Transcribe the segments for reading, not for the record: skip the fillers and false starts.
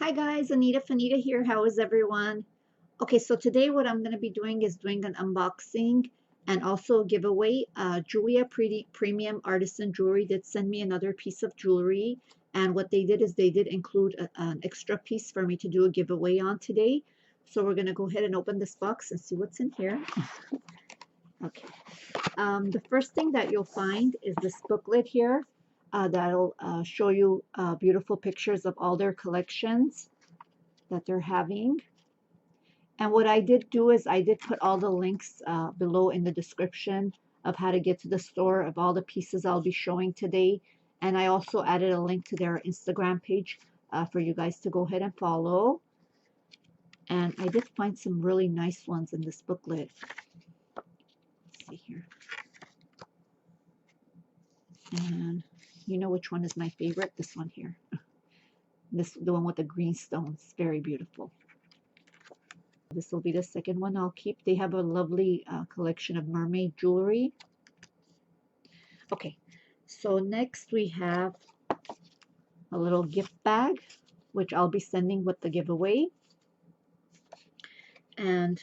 Hi guys, Anita here. How is everyone? Okay, so today what I'm going to be doing is doing an unboxing and also a giveaway. Jeulia Premium Artisan Jewelry did send me another piece of jewelry, and what they did is they did include an extra piece for me to do a giveaway on today. So we're going to go ahead and open this box and see what's in here. Okay. The first thing that you'll find is this booklet here that'll show you beautiful pictures of all their collections that they're having. And what I did do is I did put all the links below in the description of how to get to the store of all the pieces I'll be showing today. And I also added a link to their Instagram page for you guys to go ahead and follow. And I did find some really nice ones in this booklet. Let's see here. And you know which one is my favorite? This one here. The one with the green stones. Very beautiful. This will be the second one I'll keep. They have a lovely collection of mermaid jewelry. Okay, so next we have a little gift bag, which I'll be sending with the giveaway. And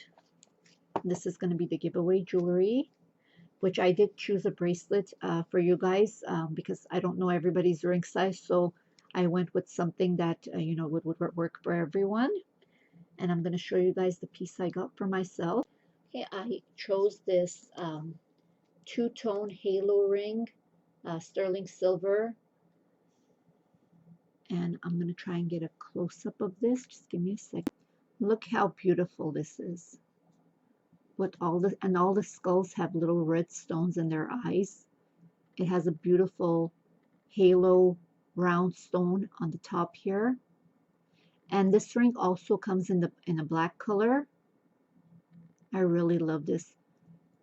this is going to be the giveaway jewelry, which I did choose a bracelet for you guys because I don't know everybody's ring size. So I went with something that, would work for everyone. And I'm going to show you guys the piece I got for myself. Okay, I chose this two-tone halo ring, sterling silver. And I'm going to try and get a close-up of this. Just give me a second. Look how beautiful this is. All the skulls have little red stones in their eyes. It has a beautiful halo round stone on the top here. And this ring also comes in a black color. I really love this.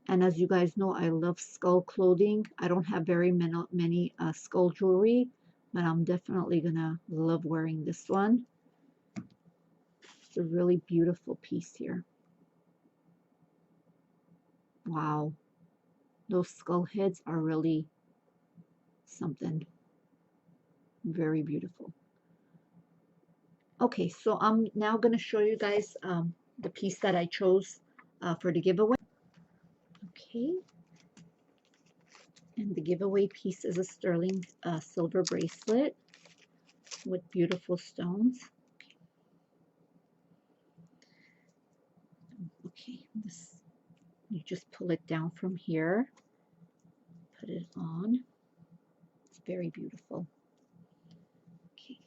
And as you guys know, I love skull clothing. I don't have very many skull jewelry, but I'm definitely gonna love wearing this one. It's a really beautiful piece here. Wow, those skull heads are really something very beautiful. Okay, so I'm now gonna show you guys the piece that I chose for the giveaway. Okay, and the giveaway piece is a sterling silver bracelet with beautiful stones. Okay, this, you just pull it down from here, put it on. It's very beautiful. Okay,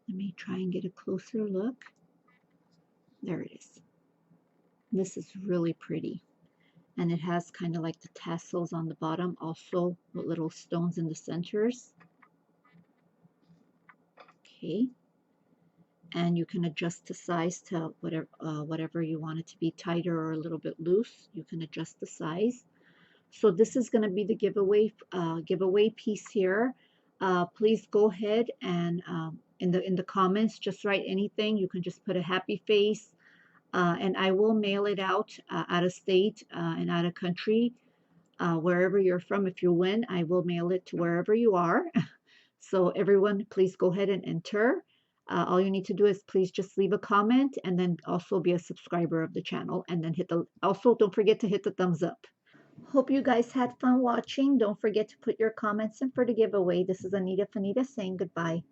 let me try and get a closer look. There it is. This is really pretty. And it has kind of like the tassels on the bottom, also with little stones in the centers. Okay, and you can adjust the size to whatever you want it to be, tighter or a little bit loose. You can adjust the size. So this is going to be the giveaway piece here. Please go ahead and in the comments, just write anything. You can just put a happy face. And I will mail it out of state and out of country, wherever you're from. If you win, I will mail it to wherever you are. So everyone, please go ahead and enter. All you need to do is please just leave a comment and then also be a subscriber of the channel, and then also don't forget to hit the thumbs up. Hope you guys had fun watching. Don't forget to put your comments in for the giveaway. This is Anita saying goodbye.